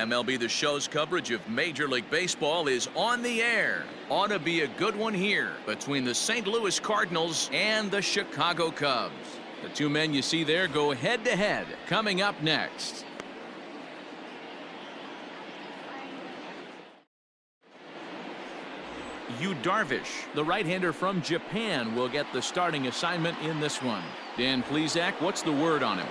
MLB The Show's coverage of Major League Baseball is on the air. Ought to be a good one here between the St. Louis Cardinals and the Chicago Cubs. The two men you see there go head-to-head coming up next. Yu Darvish, the right-hander from Japan, will get the starting assignment in this one. Dan Plesac, what's the word on him?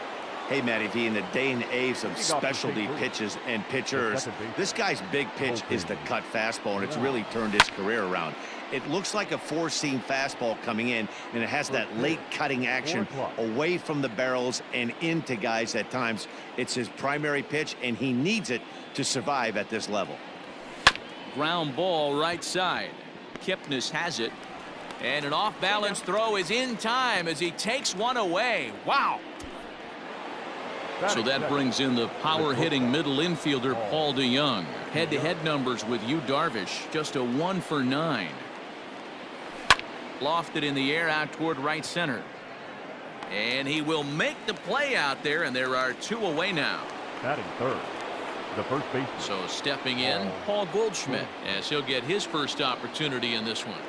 Hey, Matty V, in the day and age of specialty pitches and pitchers, this guy's big pitch is the cut fastball, and it's really turned his career around. It looks like a four-seam fastball coming in, and it has that late cutting action away from the barrels and into guys at times. It's his primary pitch, and he needs it to survive at this level. Ground ball right side. Kipnis has it, and an off-balance throw is in time as he takes one away. Wow. So that brings in the power-hitting middle infielder Paul DeJong. Head-to-head numbers with Yu Darvish, just a 1 for 9. Lofted in the air out toward right center. And he will make the play out there, and there are 2 away now. Batting third, the first baseman. So stepping in, Paul Goldschmidt, as he'll get his first opportunity in this one.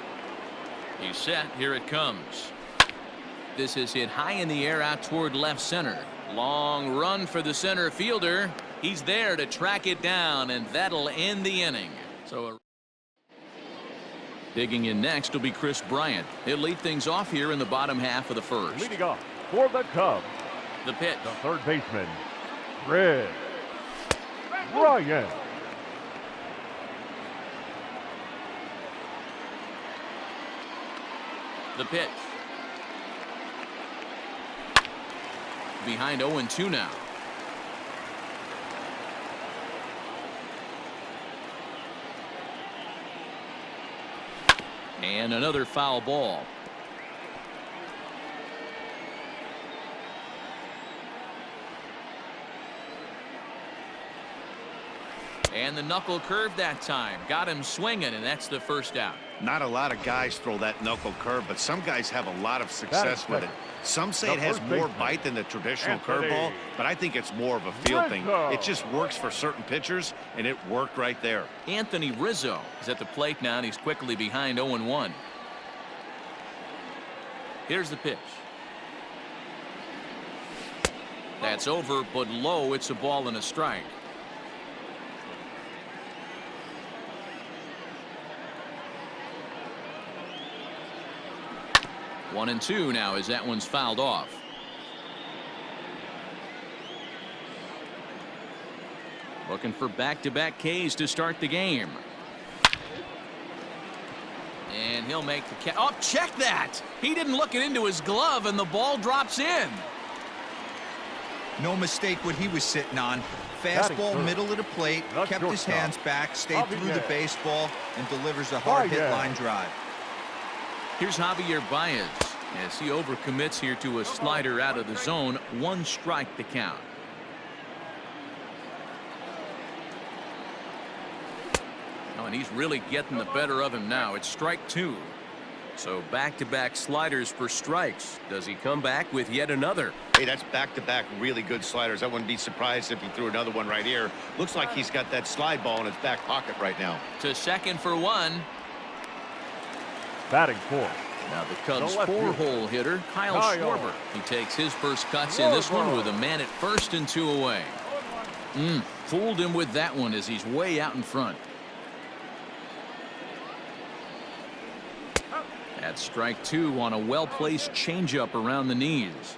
He's set. Here it comes. This is hit high in the air out toward left center. Long run for the center fielder. He's there to track it down, and that'll end the inning. So digging in next will be Chris Bryant. He'll lead things off here in the bottom half of the first. Leading off for the Cubs, the pitch. the third baseman, Chris Bryant. The pitch. Behind 0-2 now. And another foul ball. And the knuckle curve that time. Got him swinging, and that's the first out. Not a lot of guys throw that knuckle curve, but some guys have a lot of success with it. Some say it has more bite than the traditional curveball, but I think it's more of a feel thing. It just works for certain pitchers, and it worked right there. Anthony Rizzo is at the plate now, and he's quickly behind 0-1. Here's the pitch. That's over, but low. It's a ball and a strike. One and 2 now as that one's fouled off. Looking for back-to-back Ks to start the game. And he'll make the catch. Oh, check that! He didn't look it into his glove, and the ball drops in. No mistake what he was sitting on. Fastball middle of the plate, kept his hands back, stayed through the baseball, and delivers a hard hit line drive. Here's Javier Baez as he overcommits here to a slider out of the zone. 1 strike to count. Oh, and he's really getting the better of him now. It's strike 2. So back-to-back sliders for strikes. Does he come back with yet another? Hey, that's back-to-back really good sliders. I wouldn't be surprised if he threw another one right here. Looks like he's got that slide ball in his back pocket right now. To second for 1. Batting fourth. Now the Cubs' 4-hole hitter, Kyle Schwarber. He takes his first cuts in this one with a man at first and 2 away. Fooled him with that one as he's way out in front. That's strike 2 on a well-placed changeup around the knees.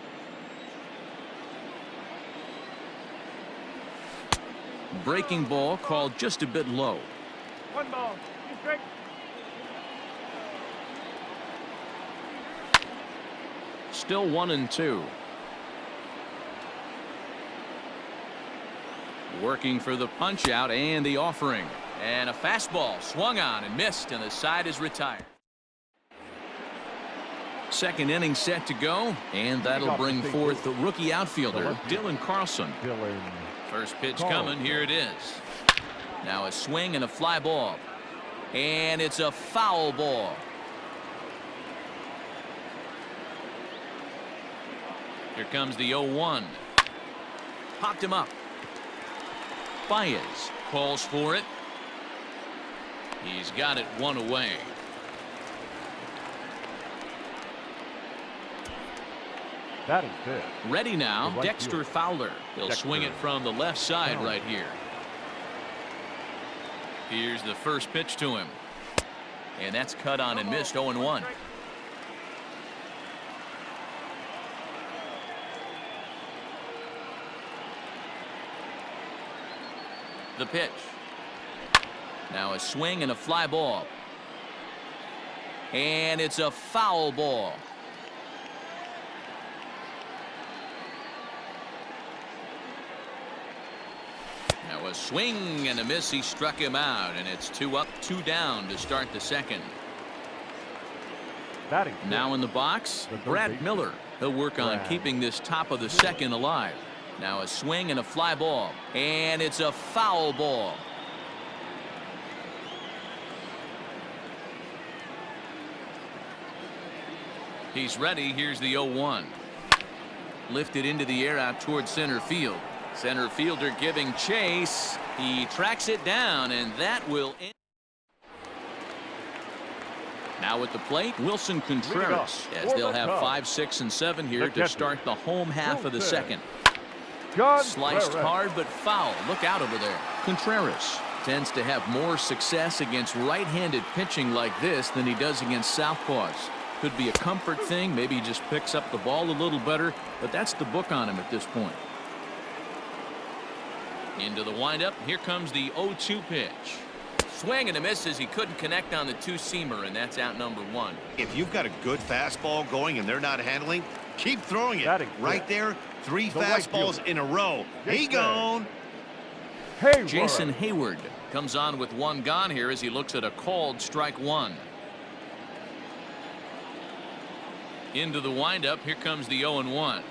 Breaking ball called just a bit low. 1 ball, 2 strikes. Still 1 and 2. Working for the punch out and the offering. And a fastball swung on and missed, and the side is retired. Second inning set to go, and that'll bring forth the rookie outfielder Dylan Carlson. First pitch coming. Here it is. Now a swing and a fly ball, and it's a foul ball. Here comes the 0-1. Popped him up. Baez calls for it. He's got it one away. Batting fifth. Ready now, right Dexter field. Fowler. He'll swing it from the left side Fowler. right here. Here's the first pitch to him. And that's cut on and missed 0-1. The pitch. Now a swing and a fly ball. And it's a foul ball. Now a swing and a miss. He struck him out, and it's 2 up, 2 down to start the second. Batting Now in the box, Brad Miller. He'll work on keeping this top of the second alive. Now a swing and a fly ball, and it's a foul ball. He's ready. Here's the 0-1. Lifted into the air out towards center field. Center fielder giving chase. He tracks it down, and that will end. Now at the plate, Wilson Contreras, as they'll have 5, 6, and 7 here to start the home half of the second. Sliced hard but foul. Look out over there. Contreras tends to have more success against right-handed pitching like this than he does against southpaws. Could be a comfort thing. Maybe he just picks up the ball a little better, but that's the book on him at this point. Into the windup. Here comes the 0-2 pitch. Swing and a miss as he couldn't connect on the two-seamer, and that's out number 1. If you've got a good fastball going and they're not handling, keep throwing it. Right there, 3 fastballs in a row. He gone. Jason Hayward comes on with 1 gone here as he looks at a called strike 1. Into the windup. Here comes the 0-1.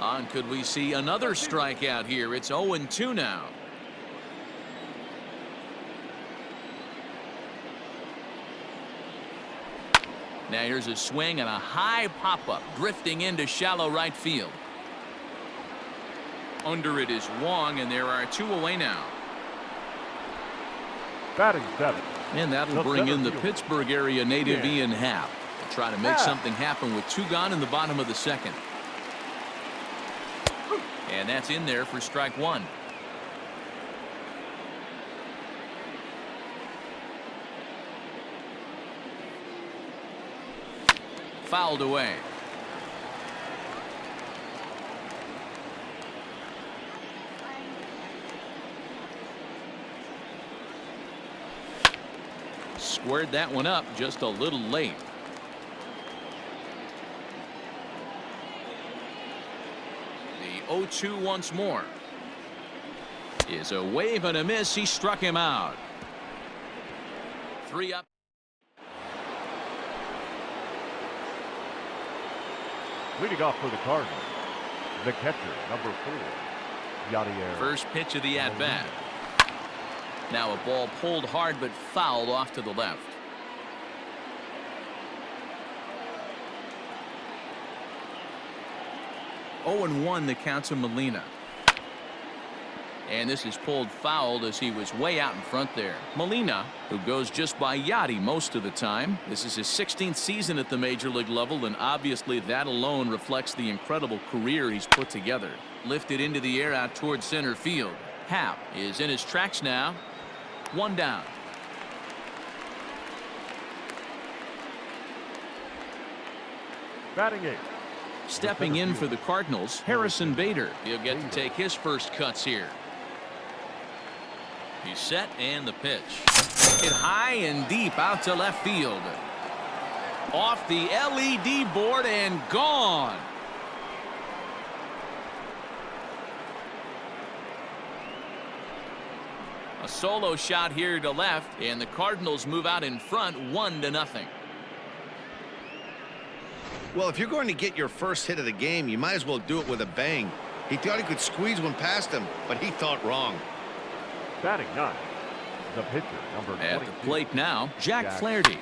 On, could we see another strikeout here? It's 0-2 now. Now here's a swing and a high pop-up drifting into shallow right field. Under it is Wong, and there are 2 away now. Batting 7. And that'll bring in the Pittsburgh area native Ian Happ to try to make something happen with 2 gone in the bottom of the second. And that's in there for strike 1. Fouled away. Squared that one up just a little late. The 0-2 once more. Is a wave and a miss. He struck him out. 3 up. Leading off for the Cardinals, the catcher, number 4, Yadier. First pitch of the at-bat. Now a ball pulled hard but fouled off to the left. 0-1 the count to Molina. And this is pulled fouled as he was way out in front there. Molina, who goes just by Yachty most of the time. This is his 16th season at the major league level, and obviously that alone reflects the incredible career he's put together. Lifted into the air out towards center field. Happ is in his tracks now. 1 down. Batting 8. Stepping in for the Cardinals, Harrison Bader. He'll get to take his first cuts here. He's set, and the pitch. Hit high and deep out to left field. Off the LED board and gone. A solo shot here to left, and the Cardinals move out in front 1-0. Well, if you're going to get your first hit of the game, you might as well do it with a bang. He thought he could squeeze one past him, but he thought wrong. Batting 9. The pitcher, number 22. At the plate now, Jack Flaherty.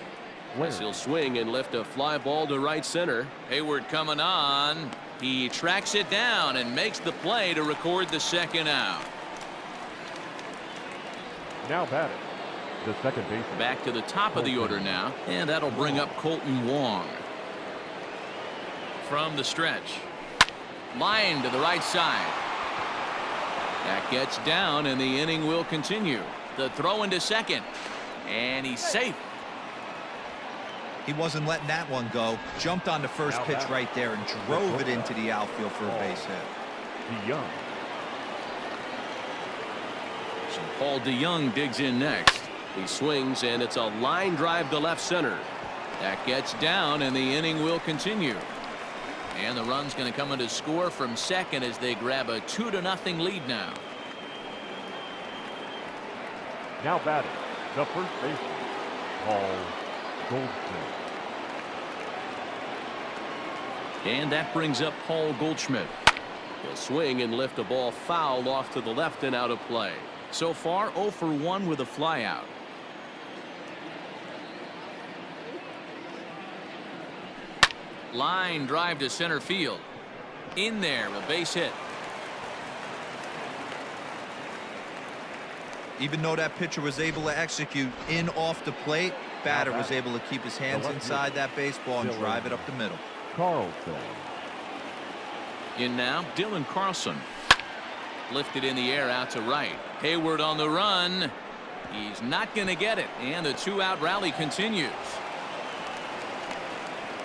As he'll swing and lift a fly ball to right center. Hayward coming on. He tracks it down and makes the play to record the second out. Now batting, the second baseman. Back to the top of the order now, and that'll bring up Colton Wong. From the stretch, line to the right side. That gets down, and the inning will continue. The throw into second, and he's safe. He wasn't letting that one go. Jumped on the first pitch right there and drove it into the outfield for a base hit. DeYoung. So Paul DeYoung digs in next. He swings, and it's a line drive to left center. That gets down, and the inning will continue. And the run's going to come in to score from second as they grab a 2-0 lead now. Now batting, the first baseman, Paul Goldschmidt. And that brings up Paul Goldschmidt. He'll swing and lift a ball foul off to the left and out of play. So far 0 for 1 with a flyout. Line drive to center field. In there, a base hit. Even though that pitcher was able to execute in off the plate, batter was able to keep his hands inside that baseball and drive it up the middle. Carlson. In now, Dylan Carlson. Lifted in the air out to right. Hayward on the run. He's not going to get it, and the 2-out rally continues.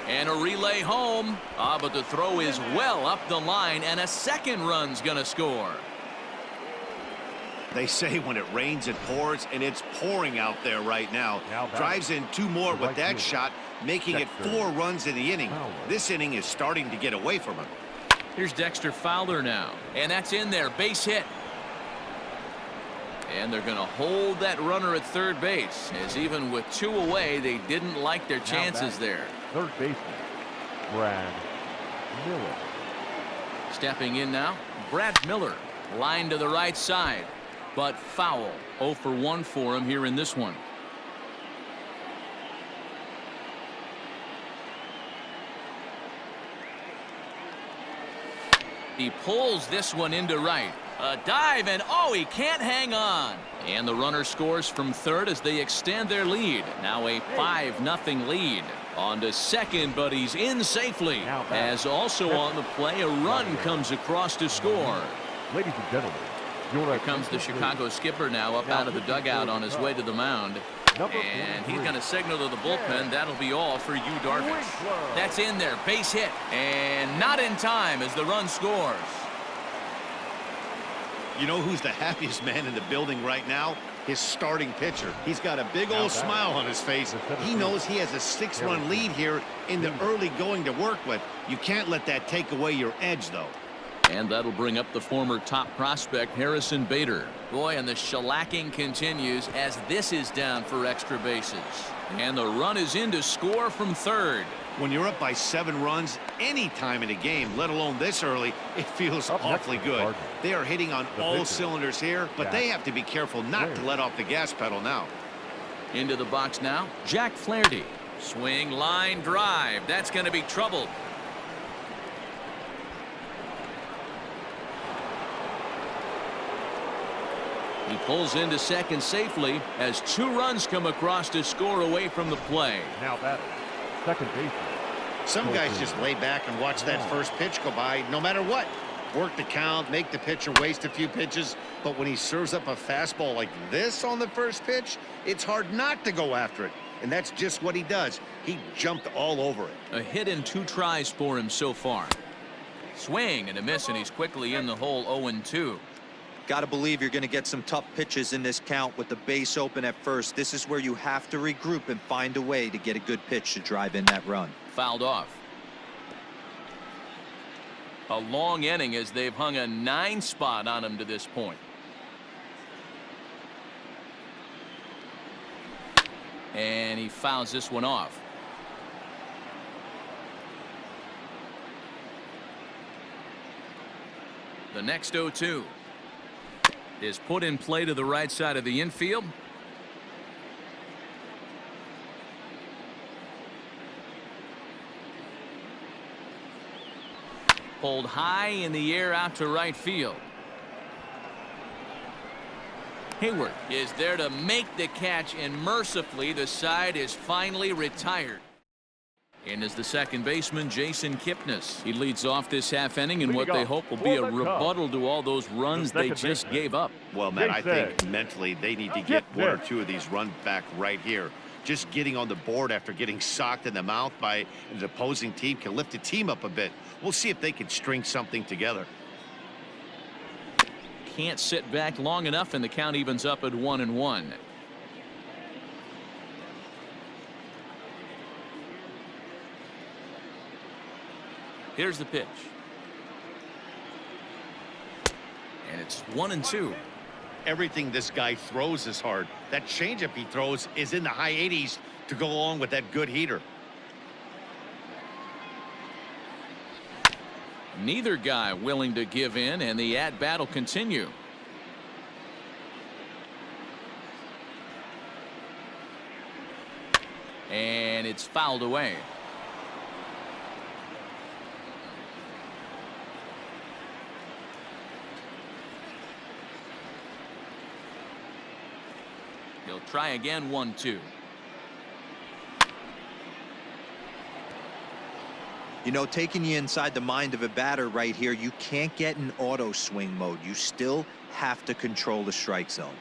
And a relay home. But the throw is well up the line, and a second run's going to score. They say when it rains, it pours, and it's pouring out there right now. Drives in 2 more with that shot, making it 4 runs in the inning. This inning is starting to get away from him. Here's Dexter Fowler now, and that's in there, base hit. And they're going to hold that runner at third base, as even with 2 away, they didn't like their chances there. Third baseman, Brad Miller. Stepping in now, Brad Miller. Line to the right side, but foul. 0 for 1 for him here in this one. He pulls this one into right. A dive, and oh, he can't hang on. And the runner scores from third as they extend their lead. Now a 5-0 lead. On to second, but he's in safely. As also on the play, a run comes across to score. Ladies and gentlemen, here comes the Chicago skipper now up out of the dugout on his way to the mound. And he's going to signal to the bullpen. That'll be all for Yu Darvish. That's in there, base hit, and not in time as the run scores. You know who's the happiest man in the building right now? His starting pitcher. He's got a big old smile on his face. He knows he has a 6-run lead here in the early going to work with. You can't let that take away your edge, though. And that'll bring up the former top prospect, Harrison Bader. Boy, and the shellacking continues as this is down for extra bases. And the run is in to score from third. When you're up by 7 runs any time in a game, let alone this early, it feels awfully good. They are hitting on all cylinders here, but they have to be careful not to let off the gas pedal now. Into the box now, Jack Flaherty. Swing, line, drive. That's going to be troubled. He pulls into second safely as 2 runs come across to score away from the play. Now batting, second baseman. Some guys just lay back and watch that first pitch go by no matter what. Work the count, make the pitcher waste a few pitches, but when he serves up a fastball like this on the first pitch, it's hard not to go after it. And that's just what he does. He jumped all over it. A hit in 2 tries for him so far. Swing and a miss, and he's quickly in the hole. 0-2. Got to believe you're going to get some tough pitches in this count with the base open at first. This is where you have to regroup and find a way to get a good pitch to drive in that run. Fouled off. A long inning as they've hung a 9 spot on him to this point. And he fouls this one off. The next 0-2 is put in play to the right side of the infield. Pulled high in the air out to right field. Hayward is there to make the catch, and mercifully the side is finally retired. In is the second baseman, Jason Kipnis. He leads off this half inning in what they hope will be a rebuttal to all those runs they just gave up. Well, Matt, I think mentally they need to get one or two of these runs back right here. Just getting on the board after getting socked in the mouth by an opposing team can lift the team up a bit. We'll see if they can string something together. Can't sit back long enough, and the count evens up at 1-1. Here's the pitch. And it's 1-2. Everything this guy throws is hard. That changeup he throws is in the high 80s to go along with that good heater. Neither guy willing to give in, and the at-bat will continue. And it's fouled away. He'll try again. 1-2. You know, taking you inside the mind of a batter right here, you can't get in auto swing mode. You still have to control the strike zone.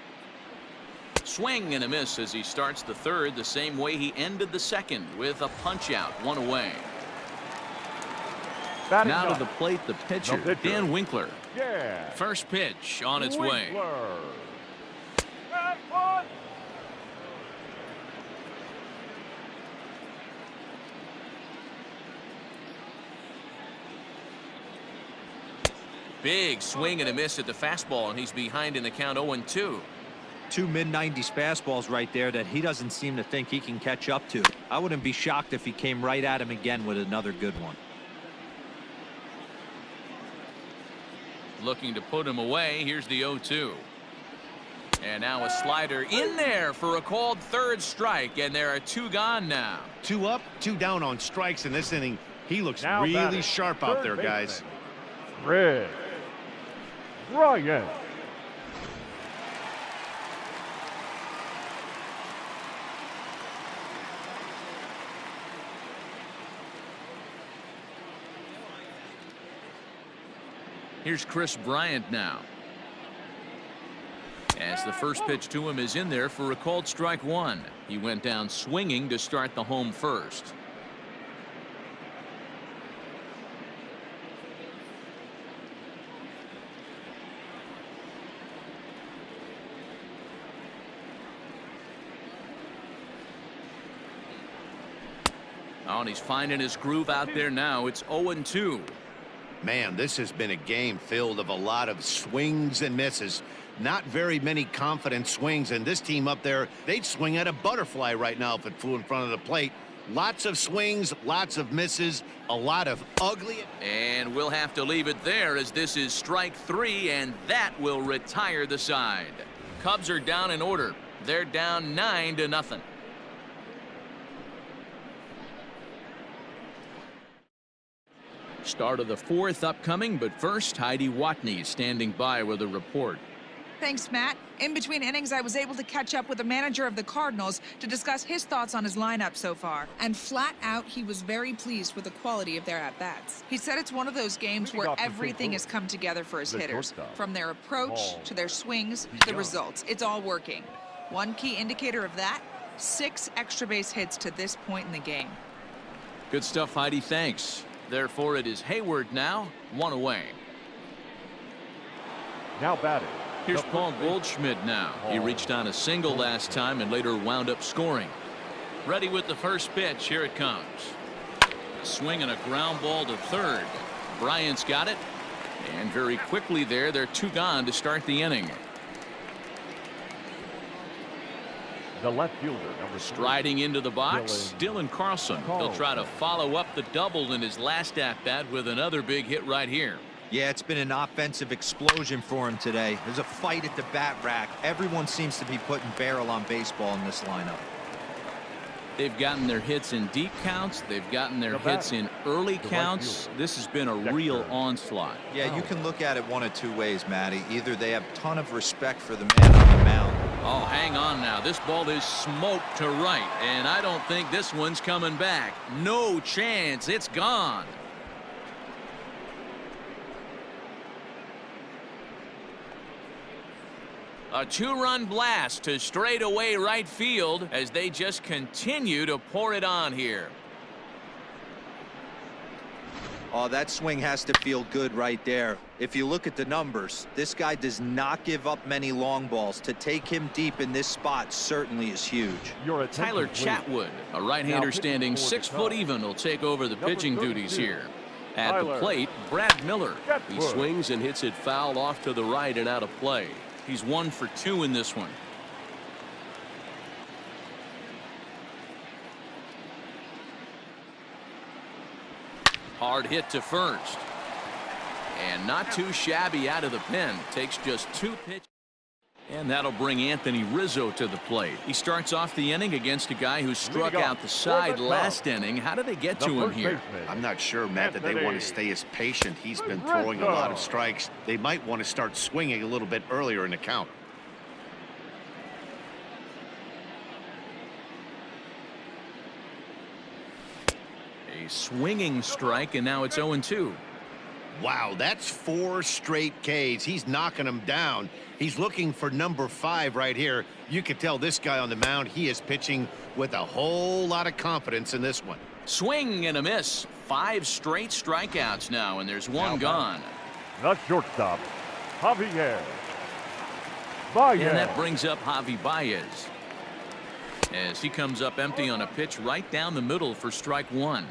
Swing and a miss as he starts the third the same way he ended the second, with a punch out, 1 away. Now to the plate, the pitcher, Dan Winkler. First pitch on its way. Big swing and a miss at the fastball, and he's behind in the count. 0-2. Two mid-90s fastballs right there that he doesn't seem to think he can catch up to. I wouldn't be shocked if he came right at him again with another good one. Looking to put him away. Here's the 0-2. And now a slider in there for a called third strike, and there are 2 gone now. 2 up, 2 down on strikes in this inning. He looks really sharp out there, guys. Ryan. Here's Chris Bryant now. As the first pitch to him is in there for a called strike 1. He went down swinging to start the home first. Oh, and he's finding his groove out there now. It's 0-2. Man, this has been a game filled of a lot of swings and misses. Not very many confident swings, and this team up there, they'd swing at a butterfly right now if it flew in front of the plate. Lots of swings, lots of misses, a lot of ugly. And we'll have to leave it there, as this is strike 3, and that will retire the side. Cubs are down in order. They're down 9-0. Start of the 4th upcoming, but first, Heidi Watney standing by with a report. Thanks, Matt. In between innings, I was able to catch up with the manager of the Cardinals to discuss his thoughts on his lineup so far. And flat out, he was very pleased with the quality of their at-bats. He said it's one of those games where everything has come together for his hitters. From their approach to their swings, the results. It's all working. One key indicator of that, 6 extra base hits to this point in the game. Good stuff, Heidi. Thanks. Therefore, it is Hayward now, 1 away. Now batting. Here's Paul Goldschmidt now. He reached on a single last time and later wound up scoring. Ready with the first pitch. Here it comes. A swing and a ground ball to third. Bryant's got it. And very quickly there, they're 2 gone to start the inning. The left fielder, number 3. Striding into the box, Dylan Carlson. He'll try to follow up the double in his last at-bat with another big hit right here. Yeah, it's been an offensive explosion for him today. There's a fight at the bat rack. Everyone seems to be putting barrel on baseball in this lineup. They've gotten their hits in deep counts. They've gotten their hits in early counts. This has been a real onslaught. Yeah, you can look at it one of 2 ways, Matty. Either they have a ton of respect for the man on the mound, Oh, hang on now. This ball is smoked to right, and I don't think this one's coming back. No chance. It's gone. A two-run blast to straightaway right field as they just continue to pour it on here. Oh, that swing has to feel good right there. If you look at the numbers, this guy does not give up many long balls. To take him deep in this spot certainly is huge. Tyler Chatwood, a right-hander standing 6 foot even, will take over the pitching duties here. At the plate, Brad Miller. He swings and hits it foul off to the right and out of play. He's 1 for 2 in this one. Hard hit to first. And not too shabby out of the pen. Takes just 2 pitches. And that'll bring Anthony Rizzo to the plate. He starts off the inning against a guy who struck out the side last inning. How did they get to him here? I'm not sure, Matt, that they want to stay as patient. He's been throwing a lot of strikes. They might want to start swinging a little bit earlier in the count. A swinging strike, and now it's 0-2. Wow, that's 4 straight Ks. He's knocking them down. He's looking for number 5 right here. You can tell this guy on the mound, he is pitching with a whole lot of confidence in this one. Swing and a miss. 5 straight strikeouts now, and there's 1 gone. The shortstop, Javier Baez. And that brings up Javi Baez as he comes up empty on a pitch right down the middle for strike 1.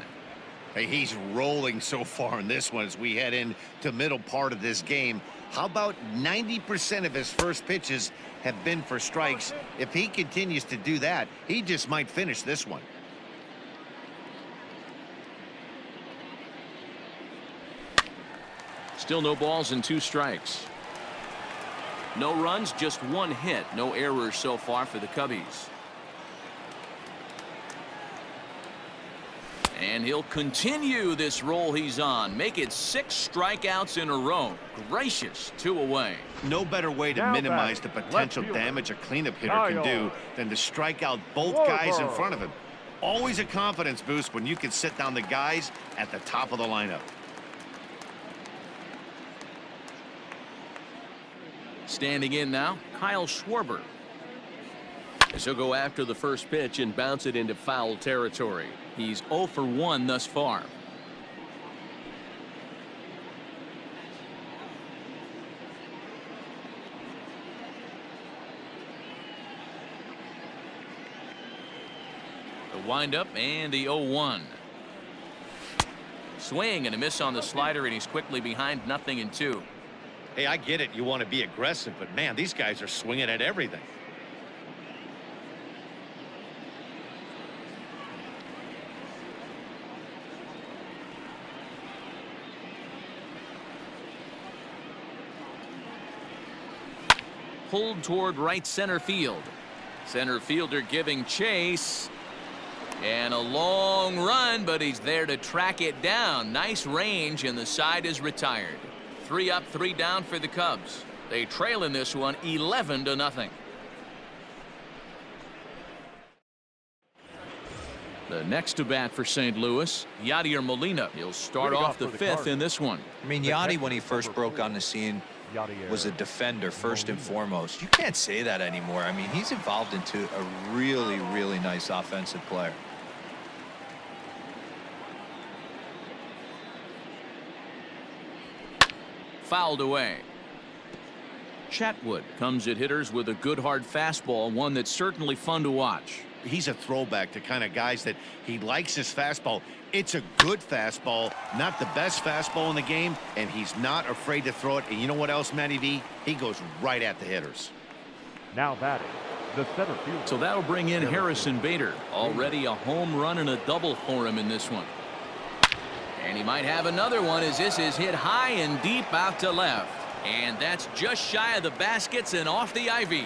Hey, he's rolling so far in this one as we head into middle part of this game. How about 90% of his first pitches have been for strikes? If he continues to do that, he just might finish this one. Still no balls and 2 strikes. No runs, just 1 hit. No errors so far for the Cubbies. And he'll continue this roll he's on. Make it 6 strikeouts in a row. Gracious, 2 away. No better way to minimize the potential damage a cleanup hitter can do than to strike out both guys in front of him. Always a confidence boost when you can sit down the guys at the top of the lineup. Standing in now, Kyle Schwarber. As he'll go after the first pitch and bounce it into foul territory. He's 0 for 1 thus far. The windup and the 0-1. Swing and a miss on the slider, and he's quickly behind 0-2. Hey, I get it. You want to be aggressive, but man, these guys are swinging at everything. Pulled toward right center field. Center fielder giving chase. And a long run, but he's there to track it down. Nice range, and the side is retired. 3 up, 3 down for the Cubs. They trail in this one 11-0. The next to bat for St. Louis, Yadier Molina. He'll start off the 5th in this one. I mean, Yadi, when he first broke on the scene, was a defender first and foremost. You can't say that anymore. I mean, he's evolved into a really, really nice offensive player. Fouled away. Chatwood comes at hitters with a good hard fastball, one that's certainly fun to watch. He's a throwback to kind of guys that he likes his fastball. It's a good fastball, not the best fastball in the game, and he's not afraid to throw it. And you know what else, Matty V? He goes right at the hitters. Now batting, the center fielder. So that'll bring in Harrison Bader. Already a home run and a double for him in this one. And he might have another one as this is hit high and deep out to left. And that's just shy of the baskets and off the ivy.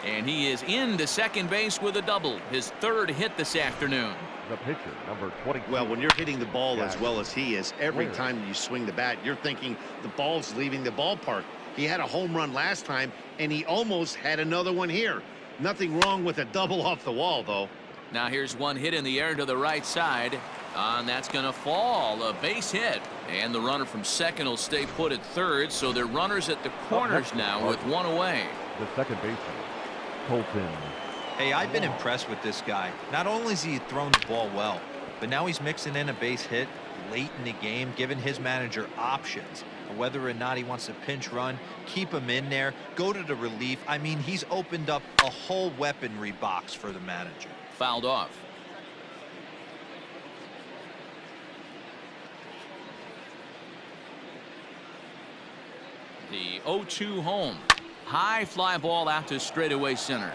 And he is into second base with a double. His 3rd hit this afternoon. The pitcher, number 20. Well, when you're hitting the ball as well as he is, every time you swing the bat, you're thinking the ball's leaving the ballpark. He had a home run last time, and he almost had another one here. Nothing wrong with a double off the wall, though. Now here's one hit in the air to the right side. And that's going to fall. A base hit. And the runner from second will stay put at third, so they're runners at the corners now with one away. The second baseman, Colton. Hey, I've been impressed with this guy. Not only has he thrown the ball well, but now he's mixing in a base hit late in the game, giving his manager options. Whether or not he wants to pinch run, keep him in there, go to the relief. I mean, he's opened up a whole weaponry box for the manager. Fouled off. The 0-2 home. High fly ball out to straightaway center.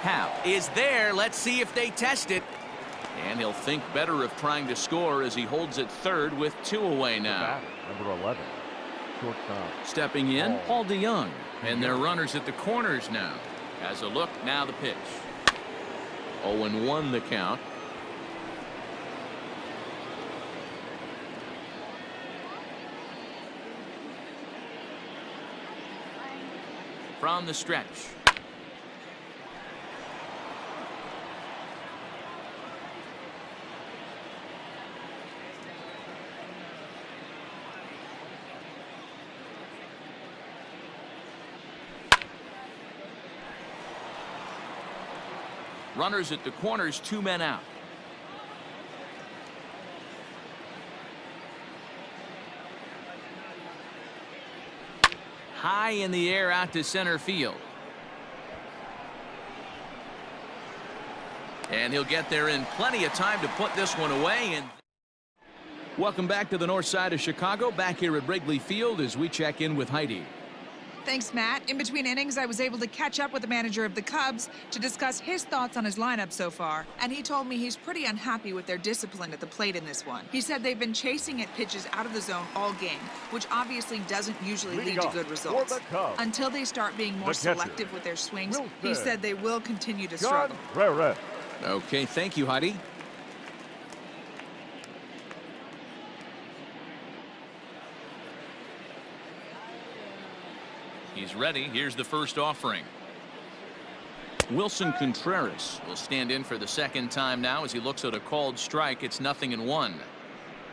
Happ is there. Let's see if they test it. And he'll think better of trying to score as he holds it third with two away now. Number 11, shortstop. Stepping in, Paul DeYoung. And they're runners at the corners now. As a look, now the pitch. 0-1 the count. From the stretch. Runners at the corners, two men out. High in the air out to center field. And he'll get there in plenty of time to put this one away. And welcome back to the north side of Chicago, back here at Wrigley Field as we check in with Heidi. Thanks, Matt. In between innings, I was able to catch up with the manager of the Cubs to discuss his thoughts on his lineup so far. And he told me he's pretty unhappy with their discipline at the plate in this one. He said they've been chasing at pitches out of the zone all game, which obviously doesn't usually lead to good results. Until they start being more selective with their swings, he said they will continue to struggle. Okay, thank you, Heidi. He's ready. Here's the first offering. Wilson Contreras will stand in for the second time now as he looks at a called strike. It's 0-1.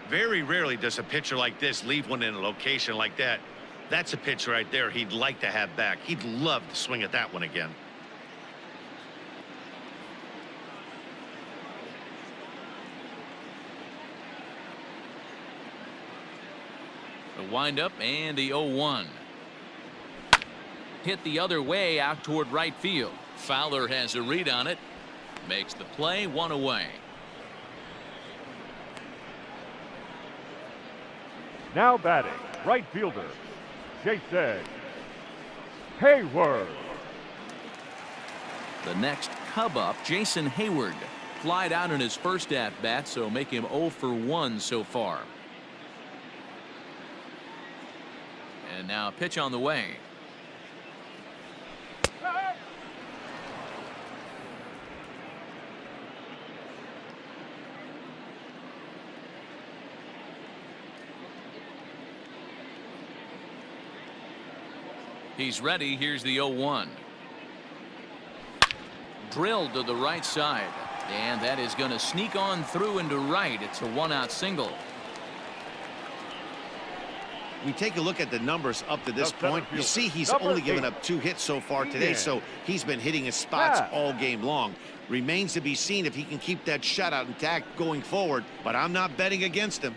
Very rarely does a pitcher like this leave one in a location like that. That's a pitch right there he'd like to have back. He'd love to swing at that one again. The windup and the 0-1. Hit the other way out toward right field. Fowler has a read on it. Makes the play, one away. Now batting, right fielder, Jason Hayward. The next Cub up, Jason Hayward. Flied out in his first at-bat, so make him 0 for 1 so far. And now a pitch on the way. He's ready. Here's the 0-1. Drilled to the right side. And that is going to sneak on through into right. It's a one-out single. We take a look at the numbers up to this point. You see he's only given up 2 hits so far today, so he's been hitting his spots all game long. Remains to be seen if he can keep that shutout intact going forward, but I'm not betting against him.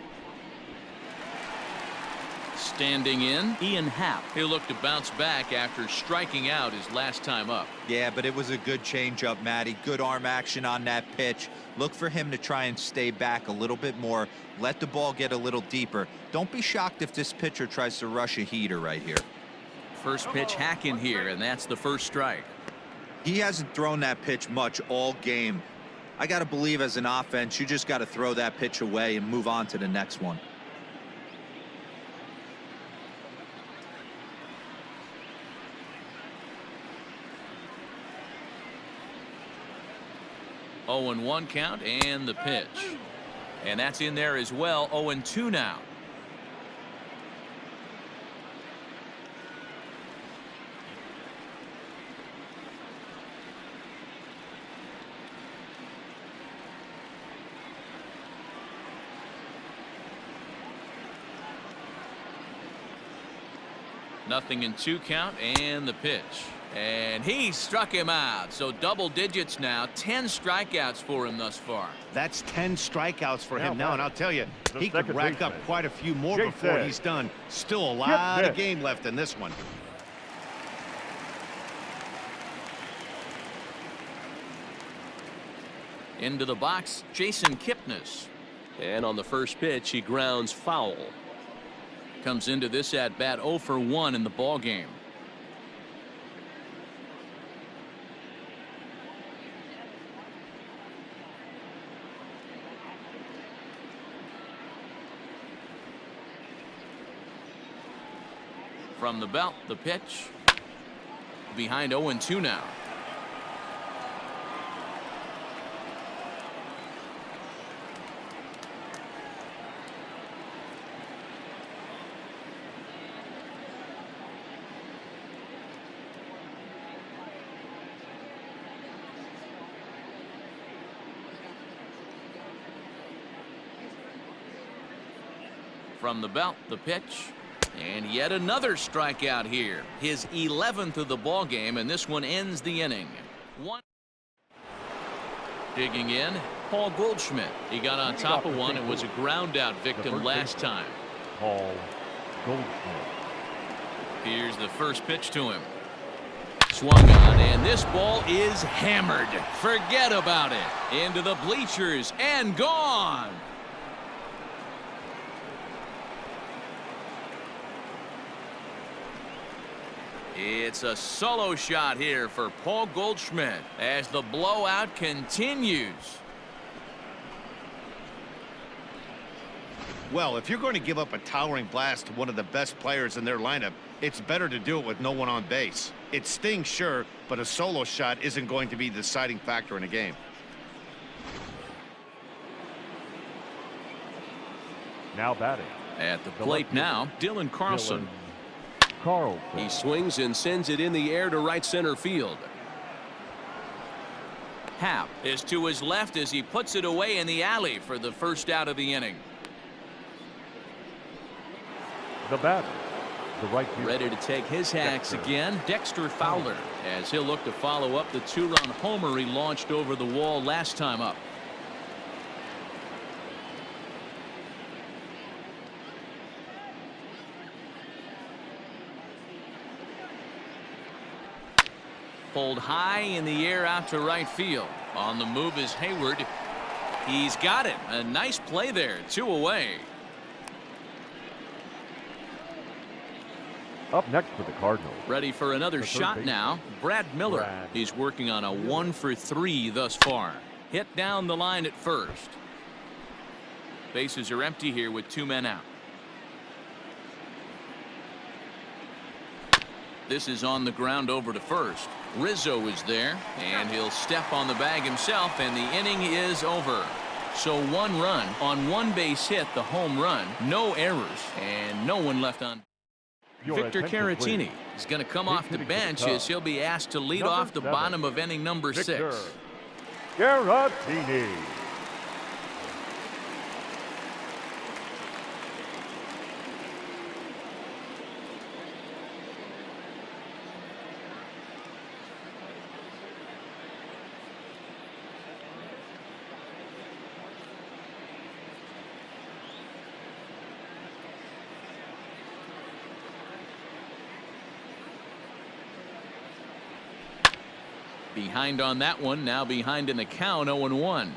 Standing in, Ian Happ. He'll look to bounce back after striking out his last time up. Yeah, but it was a good changeup, Matty. Good arm action on that pitch. Look for him to try and stay back a little bit more. Let the ball get a little deeper. Don't be shocked if this pitcher tries to rush a heater right here. First pitch hack in here, and that's the first strike. He hasn't thrown that pitch much all game. I got to believe as an offense, you just got to throw that pitch away and move on to the next one. Oh, 0-1 count and the pitch. And that's in there as well. 0-2 now. 0-2 count and the pitch. And he struck him out. So double digits now. 10 strikeouts for him thus far. That's 10 strikeouts for him now. And I'll tell you, he could rack up quite a few more before he's done. Still a lot of game left in this one. Into the box, Jason Kipnis. And on the first pitch, he grounds foul. Comes into this at bat 0 for 1 in the ball game. From the belt, the pitch. Behind 0-2 now. From the belt, the pitch. And yet another strikeout here. His 11th of the ball game, and this one ends the inning. Digging in, Paul Goldschmidt. He got on top of one and was a ground out victim last time. Paul Goldschmidt. Here's the first pitch to him. Swung on, and this ball is hammered. Forget about it. Into the bleachers and gone. It's a solo shot here for Paul Goldschmidt as the blowout continues. Well, if you're going to give up a towering blast to one of the best players in their lineup, it's better to do it with no one on base. It stings, sure, but a solo shot isn't going to be the deciding factor in a game. Now batting. At the plate now, Dylan Carlson. He swings and sends it in the air to right center field. Happ is to his left as he puts it away in the alley for the first out of the inning. The batter, the right fielder. Ready to take his hacks again, Dexter Fowler, as he'll look to follow up the 2-run homer he launched over the wall last time up. Pulled high in the air out to right field. On the move is Hayward. He's got it. A nice play there. 2 away. Up next for the Cardinals. Ready for another shot now. Brad Miller. He's working on a 1 for 3 thus far. Hit down the line at first. Bases are empty here with 2 men out. This is on the ground over to first. Rizzo is there, and he'll step on the bag himself, and the inning is over. So 1 run on 1 base hit, the home run, no errors, and no one left on. Victor Caratini is going to come off the bench as he'll be asked to lead off the bottom of inning number 6. Caratini. Behind on that one, now behind in the count, 0-1.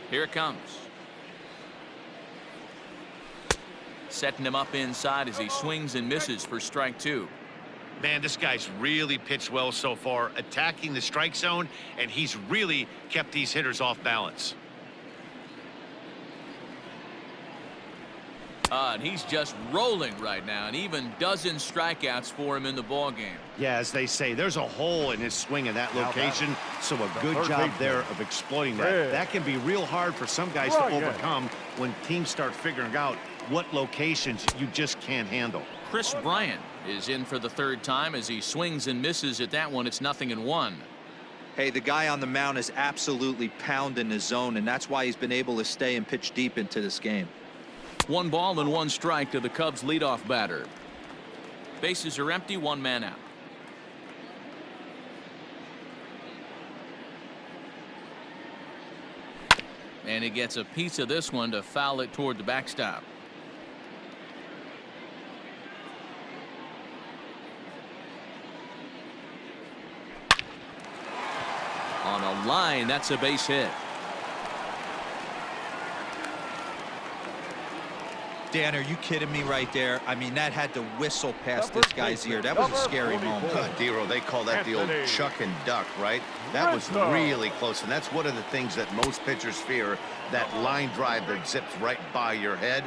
Here it comes. Setting him up inside as he swings and misses for strike 2. Man, this guy's really pitched well so far, attacking the strike zone, and he's really kept these hitters off balance. And he's just rolling right now, and even dozen strikeouts for him in the ball game. Yeah, as they say, there's a hole in his swing in that location, so a good job there of exploiting that. That can be real hard for some guys to overcome when teams start figuring out what locations you just can't handle. Chris Bryant is in for the 3rd time as he swings and misses at that one. It's 0-1. Hey, the guy on the mound is absolutely pounding his zone, and that's why he's been able to stay and pitch deep into this game. 1 ball and 1 strike to the Cubs leadoff batter. Bases are empty, 1 man out. And he gets a piece of this one to foul it toward the backstop. On a line, that's a base hit. Dan, are you kidding me right there? I mean, that had to whistle past this guy's ear. That was a scary moment. Dero, they call that the old chuck and duck, right? That was really close, and that's one of the things that most pitchers fear, that line drive that zips right by your head.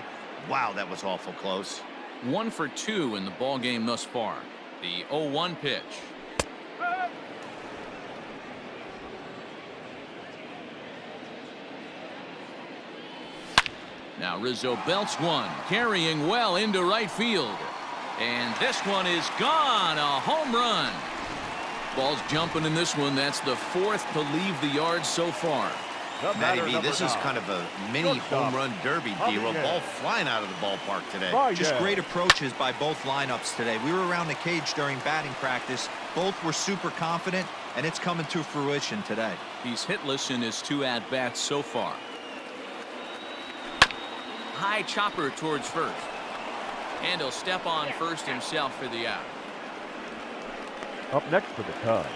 Wow, that was awful close. 1 for 2 in the ball game thus far. The 0-1 pitch. Now Rizzo belts one, carrying well into right field. And this one is gone. A home run. Ball's jumping in this one. That's the 4th to leave the yard so far. Matty V, this is kind of a mini home run derby, Dero. Ball flying out of the ballpark today. Just great approaches by both lineups today. We were around the cage during batting practice. Both were super confident, and it's coming to fruition today. He's hitless in his 2 at-bats so far. High chopper towards first. And he'll step on first himself for the out. Up next for the Cubs,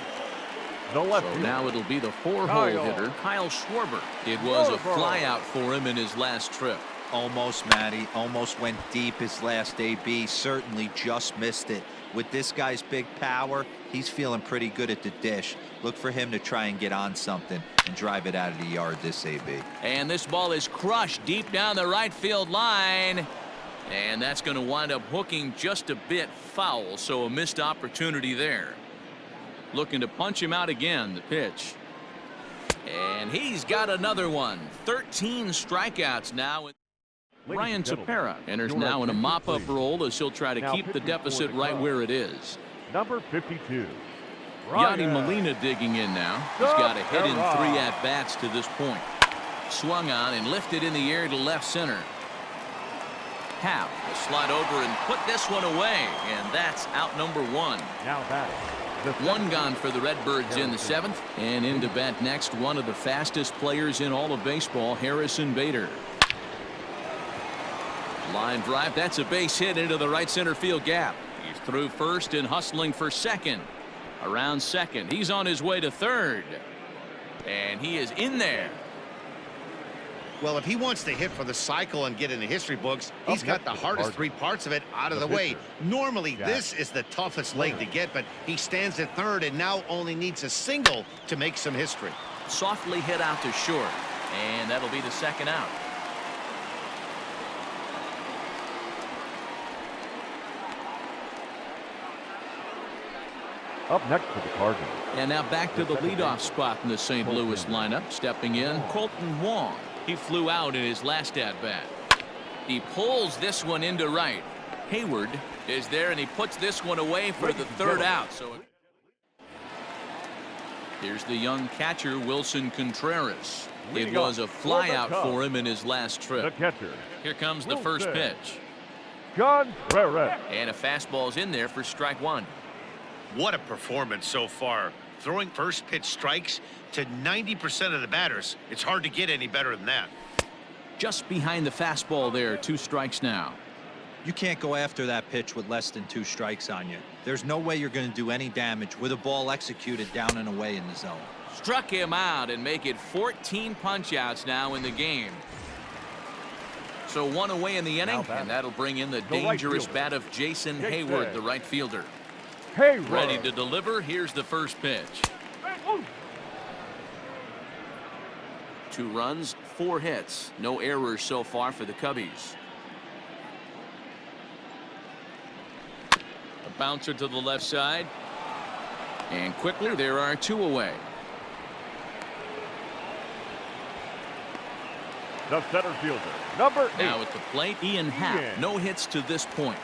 no left So field. now it'll be the 4-hole hitter, Kyle Schwarber. It was a flyout for him in his last trip. Almost, Matty. Almost went deep his last AB. Certainly just missed it. With this guy's big power, he's feeling pretty good at the dish. Look for him to try and get on something and drive it out of the yard this AB. And this ball is crushed deep down the right field line. And that's going to wind up hooking just a bit foul. So a missed opportunity there. Looking to punch him out again. The pitch. And he's got another one. 13 strikeouts now. Ryan Tepera enters now in a mop-up role as he'll try to keep the deficit right where it is. Number 52. Yadi Molina digging in now. He's got a hit in 3 at-bats to this point. Swung on and lifted in the air to left center. Howe will slide over and put this one away, and that's out number 1. Now batting. 1 gone for the Redbirds in the 7th, and into bat next, one of the fastest players in all of baseball, Harrison Bader. Line drive, that's a base hit into the right center field gap. He's through first and hustling for second. Around second, he's on his way to third, and he is in there. Well, if he wants to hit for the cycle and get in the history books, he's got the hardest 3 parts of it out of the way. Normally, this is the toughest leg to get, but he stands at third and now only needs a single to make some history. Softly hit out to short, and that'll be the second out. Up next for the Cardinals. And now back to the leadoff spot in the St. Louis lineup. Stepping in, Colton Wong. He flew out in his last at-bat. He pulls this one into right. Hayward is there, and he puts this one away for the 3rd out. So here's the young catcher, Wilson Contreras. It was a flyout for him in his last trip. The catcher. Here comes the first pitch. Contreras. And a fastball's in there for strike 1. What a performance so far. Throwing first pitch strikes to 90% of the batters. It's hard to get any better than that. Just behind the fastball there, 2 strikes now. You can't go after that pitch with less than 2 strikes on you. There's no way you're going to do any damage with a ball executed down and away in the zone. Struck him out and make it 14 punch-outs now in the game. So 1 away in the inning, and that'll bring in the dangerous bat of Jason Hayward, the right fielder. Ready to deliver. Here's the first pitch. 2 runs, 4 hits. No errors so far for the Cubbies. A bouncer to the left side. And quickly there are 2 away. The center fielder, number 8. Now at the plate, Ian Happ. No hits to this point.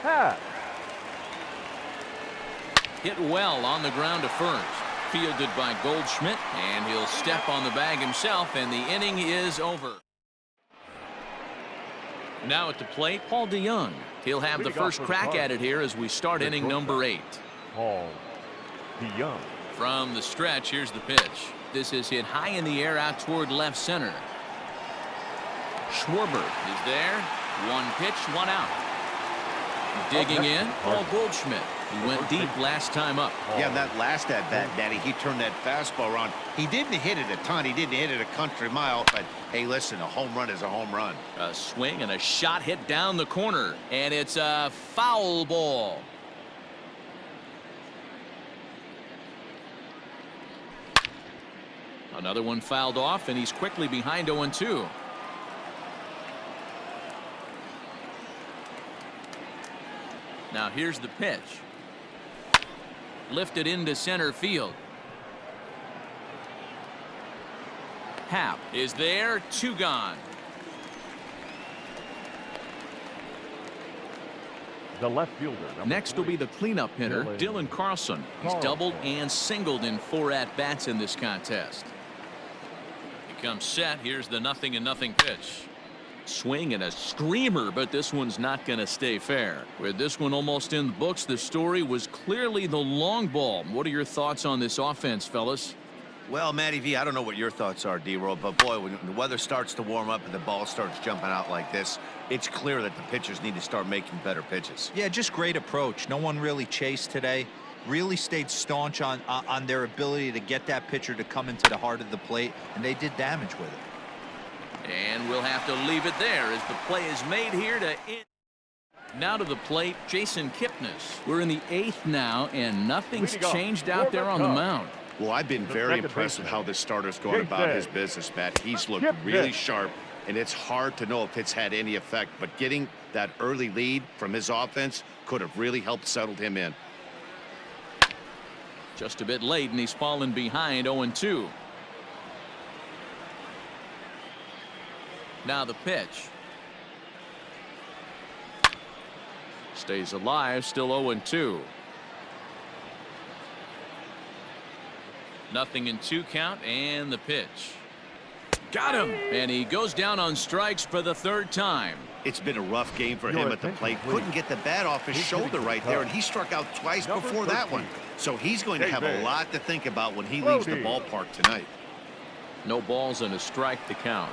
Hit well on the ground to first. Fielded by Goldschmidt, and he'll step on the bag himself, and the inning is over. Now at the plate, Paul DeYoung. He'll have the first crack at it here as we start inning number 8. Paul DeYoung. From the stretch, here's the pitch. This is hit high in the air out toward left center. Schwarber is there. 1 pitch, 1 out. Digging in, Paul Goldschmidt. He went deep last time up. Yeah, that last at-bat, Daddy, he turned that fastball around. He didn't hit it a ton. He didn't hit it a country mile. But, hey, listen, a home run is a home run. A swing and a shot hit down the corner. And it's a foul ball. Another one fouled off, and he's quickly behind 0-2. Now here's the pitch. Lifted into center field. Happ is there. 2 gone. The left fielder. Next will be the cleanup hitter, Dylan Carlson. He's doubled and singled in 4 at-bats in this contest. He comes set. Here's the 0-0 pitch. Swing and a screamer, but this one's not going to stay fair. With this one almost in the books, the story was clearly the long ball. What are your thoughts on this offense, fellas? Well, Matty V, I don't know what your thoughts are, D-Roll, but boy, when the weather starts to warm up and the ball starts jumping out like this, it's clear that the pitchers need to start making better pitches. Yeah, just great approach. No one really chased today. Really stayed staunch on their ability to get that pitcher to come into the heart of the plate, and they did damage with it. And we'll have to leave it there as the play is made here to end. Now to the plate, Jason Kipnis. We're in the 8th now, and nothing's changed out there on the mound. Well, I've been very impressed with how this starter's going about his business, Matt. He's looked really sharp, and it's hard to know if it's had any effect, but getting that early lead from his offense could have really helped settle him in. Just a bit late, and he's fallen behind 0-2. Now the pitch. Stays alive, still 0-2. 0-2 count, and the pitch. Got him! And he goes down on strikes for the 3rd time. It's been a rough game for him at the plate. Couldn't get the bat off his shoulder right there, and he struck out twice before that one. So he's going to have a lot to think about when he leaves the ballpark tonight. No balls and a strike to count.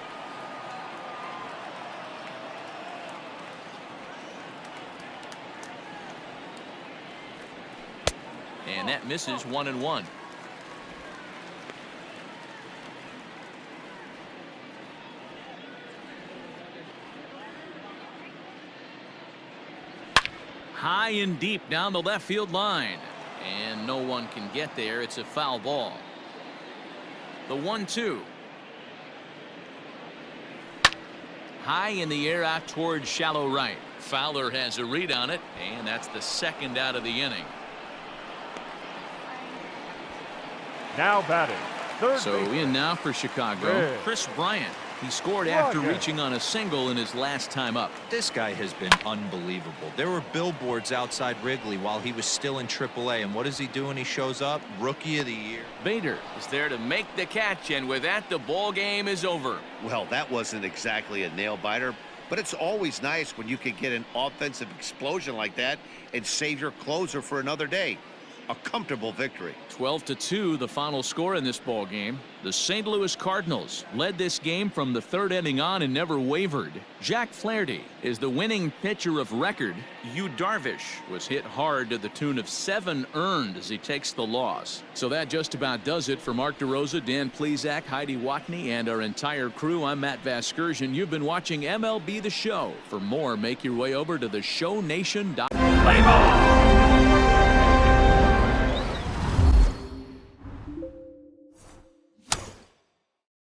And that misses 1-1. High and deep down the left field line. And no one can get there. It's a foul ball. The 1-2. High in the air out towards shallow right. Fowler has a read on it, and that's the 2nd out of the inning. Now batting. So in now for Chicago, Chris Bryant. He scored after reaching on a single in his last time up. This guy has been unbelievable. There were billboards outside Wrigley while he was still in AAA, and what does he do when he shows up? Rookie of the Year. Bader is there to make the catch, and with that, the ball game is over. Well, that wasn't exactly a nail-biter, but it's always nice when you can get an offensive explosion like that and save your closer for another day. A comfortable victory. 12-2 the final score in this ball game. The St. Louis Cardinals led this game from the 3rd inning on and never wavered. Jack Flaherty is the winning pitcher of record. Yu Darvish was hit hard to the tune of 7 earned as he takes the loss. So that just about does it for Mark DeRosa, Dan Plesac, Heidi Watney, and our entire crew. I'm Matt Vasgersian. You've been watching MLB The Show. For more, make your way over to theshownation.com.